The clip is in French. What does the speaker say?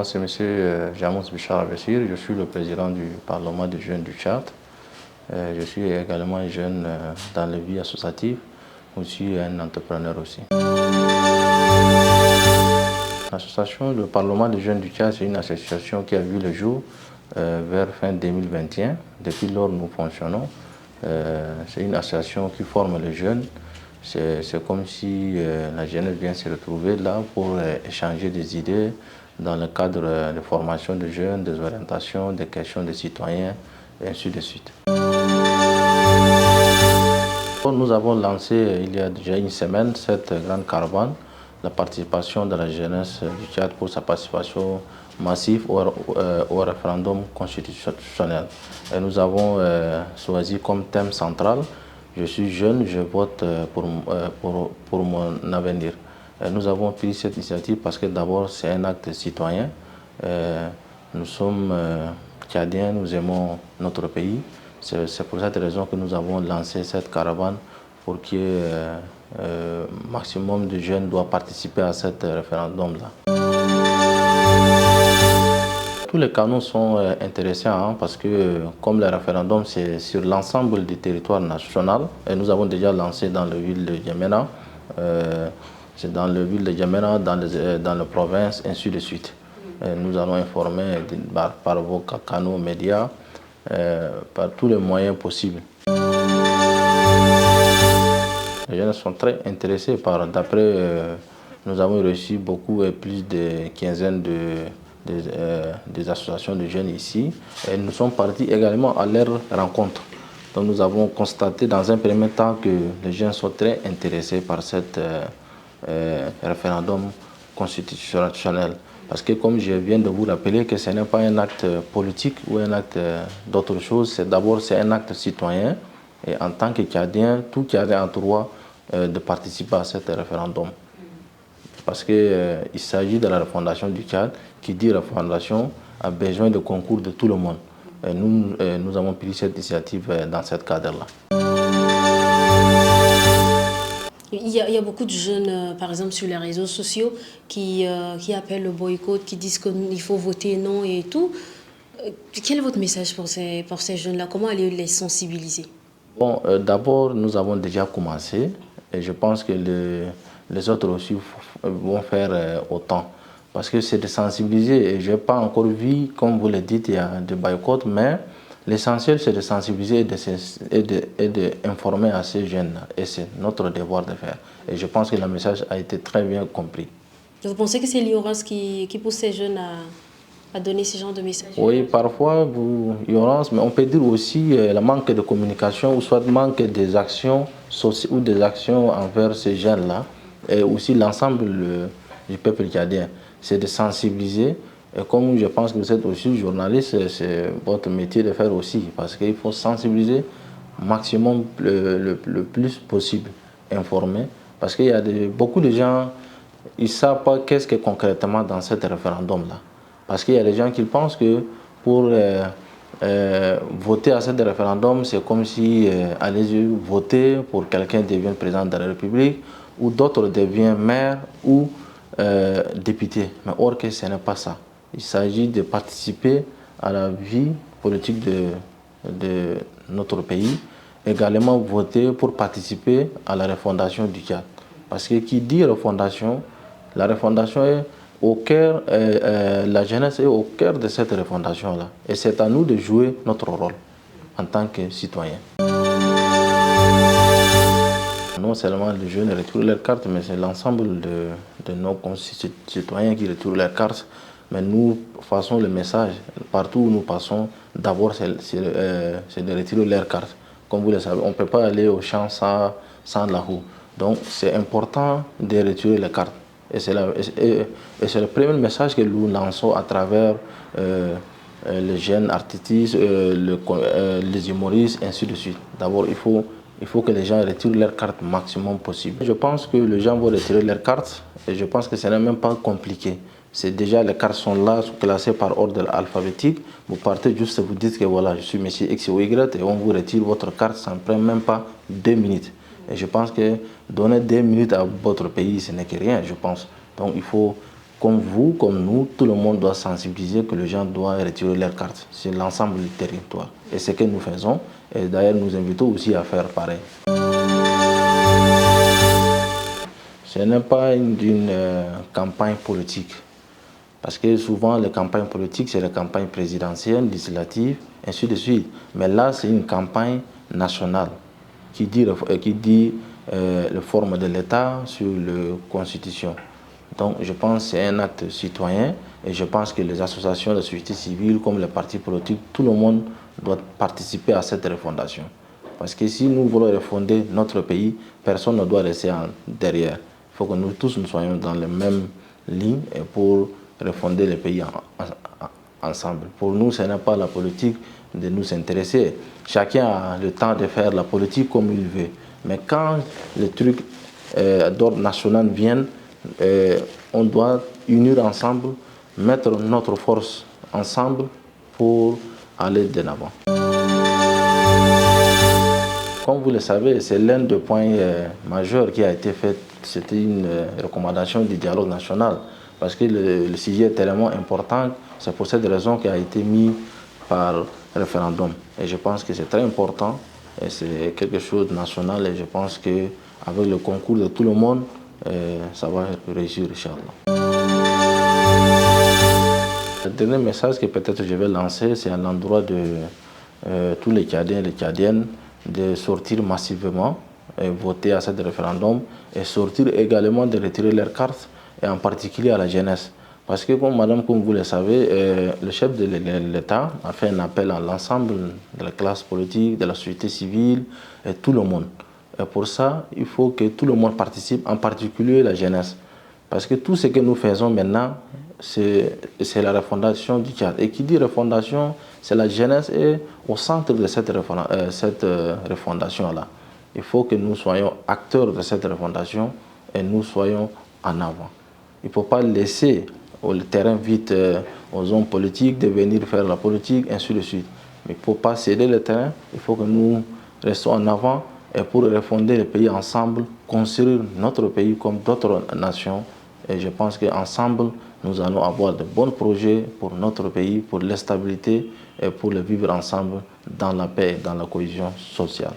c'est M. Jamous Bichara Bessir, je suis le président du Parlement des jeunes du Tchad. Je suis également jeune dans la vie associative, je suis un entrepreneur aussi. L'association, le Parlement des jeunes du Tchad, c'est une association qui a vu le jour vers fin 2021. Depuis lors, nous fonctionnons. C'est une association qui forme les jeunes. C'est comme si la jeunesse vient se retrouver là pour échanger des idées dans le cadre de formation de jeunes, des orientations, des questions de citoyens, et ainsi de suite. Nous avons lancé il y a déjà une semaine cette grande caravane, la participation de la jeunesse du Tchad pour sa participation massive au référendum constitutionnel. Et nous avons choisi comme thème central « Je suis jeune, je vote pour mon avenir ». Nous avons pris cette initiative parce que d'abord c'est un acte citoyen. Nous sommes Tchadiens, nous aimons notre pays. C'est pour cette raison que nous avons lancé cette caravane pour qu'il y ait un maximum de jeunes doivent participer à ce référendum-là. Tous les canaux sont intéressants parce que comme le référendum c'est sur l'ensemble du territoire national, et nous avons déjà lancé dans la ville de Djamena, c'est dans la ville de Djamena, dans la province, ainsi de suite. Et nous allons informer par vos canaux médias, par tous les moyens possibles. Les jeunes sont très intéressés d'après, nous avons reçu plus de quinzaine des associations de jeunes ici. Et nous sommes partis également à leur rencontre. Donc nous avons constaté dans un premier temps que les jeunes sont très intéressés par ce référendum constitutionnel. Parce que comme je viens de vous rappeler que ce n'est pas un acte politique ou un acte d'autre chose, d'abord c'est un acte citoyen. Et en tant que Tchadien, tout Tchadien a droit de participer à ce référendum. Parce qu'il s'agit de la refondation du Tchad, qui dit refondation a besoin de concours de tout le monde. Et nous avons pris cette initiative dans ce cadre-là. Il y a beaucoup de jeunes, par exemple sur les réseaux sociaux, qui appellent le boycott, qui disent qu'il faut voter non et tout. Quel est votre message pour ces jeunes-là? Comment allez les sensibiliser? Bon, d'abord, nous avons déjà commencé et je pense que les autres aussi vont faire autant. Parce que c'est de sensibiliser et je n'ai pas encore vu, comme vous le dites, il y a des boycotts, mais l'essentiel c'est de sensibiliser et d'informer à ces jeunes-là. Et c'est notre devoir de faire. Et je pense que le message a été très bien compris. Vous pensez que c'est l'ignorance qui pousse ces jeunes à donner ce genre de message? Oui, parfois, ignorance, mais on peut dire aussi le manque de communication ou soit le manque des actions sociales ou des actions envers ces jeunes-là et aussi l'ensemble du peuple tchadien. C'est de sensibiliser et comme je pense que vous êtes aussi journaliste, c'est votre métier de faire aussi parce qu'il faut sensibiliser maximum le plus possible, informer parce qu'il y a beaucoup de gens, ils ne savent pas qu'est-ce que concrètement dans ce référendum-là. Parce qu'il y a des gens qui pensent que pour voter à ce référendum, c'est comme si allez voter pour quelqu'un devienne président de la République ou d'autres deviennent maire ou député. Mais or que ce n'est pas ça. Il s'agit de participer à la vie politique de notre pays, également voter pour participer à la refondation du Tchad. Parce que qui dit refondation, la refondation est au cœur, la jeunesse est au cœur de cette refondation-là. Et c'est à nous de jouer notre rôle en tant que citoyens. Non seulement les jeunes retrouvent leurs cartes, mais c'est l'ensemble de nos concitoyens qui retrouvent leurs cartes. Mais nous faisons le message, partout où nous passons, d'abord c'est de retirer leurs cartes. Comme vous le savez, on ne peut pas aller au champ sans la roue. Donc c'est important de retirer les cartes. Et c'est le premier message que nous lançons à travers les jeunes artistes, les humoristes, ainsi de suite. D'abord, il faut que les gens retirent leurs cartes maximum possible. Je pense que les gens vont retirer leurs cartes et je pense que ce n'est même pas compliqué. C'est déjà, les cartes sont là, sont classées par ordre alphabétique. Vous partez juste, vous dites que voilà, je suis monsieur X ou Y et on vous retire votre carte, ça ne prend même pas 2 minutes. Et je pense que donner 2 minutes à votre pays, ce n'est que rien, je pense. Donc il faut comme vous, comme nous, tout le monde doit sensibiliser que les gens doivent retirer leurs cartes sur l'ensemble du territoire. Et c'est ce que nous faisons. Et d'ailleurs, nous invitons aussi à faire pareil. Ce n'est pas une campagne politique. Parce que souvent, les campagnes politiques, c'est les campagnes présidentielles, législatives, ainsi de suite. Mais là, c'est une campagne nationale qui dit la forme de l'État sur la Constitution. Donc, je pense que c'est un acte citoyen et je pense que les associations de société civile, comme les partis politiques, tout le monde doit participer à cette refondation. Parce que si nous voulons refonder notre pays, personne ne doit rester derrière. Il faut que nous tous nous soyons dans les mêmes lignes pour refonder le pays ensemble. Pour nous, ce n'est pas la politique de nous intéresser. Chacun a le temps de faire la politique comme il veut. Mais quand les trucs d'ordre national viennent, on doit unir ensemble, mettre notre force ensemble pour aller de l'avant. Comme vous le savez, c'est l'un des points majeurs qui a été fait. C'était une recommandation du dialogue national. Parce que le sujet est tellement important, c'est pour cette raison qu'il a été mis par référendum. Et je pense que c'est très important, et c'est quelque chose de national, et je pense qu'avec le concours de tout le monde, ça va réussir, Inch'Allah. Le dernier message que peut-être je vais lancer, c'est à l'endroit de tous les Tchadiens et les Tchadiennes de sortir massivement et voter à ce référendum et sortir également de retirer leurs cartes, et en particulier à la jeunesse. Parce que, comme vous le savez, le chef de l'État a fait un appel à l'ensemble de la classe politique, de la société civile et tout le monde. Et pour ça, il faut que tout le monde participe, en particulier la jeunesse. Parce que tout ce que nous faisons maintenant, c'est la refondation du Tchad. Et qui dit refondation, c'est la jeunesse est au centre de cette refondation-là. Il faut que nous soyons acteurs de cette refondation et nous soyons en avant. Il ne faut pas laisser le terrain vite aux hommes politiques de venir faire la politique, ainsi de suite. Mais il ne faut pas céder le terrain, il faut que nous restons en avant et pour refonder le pays ensemble, construire notre pays comme d'autres nations. Et je pense qu'ensemble, nous allons avoir de bons projets pour notre pays, pour la stabilité et pour le vivre ensemble dans la paix et dans la cohésion sociale.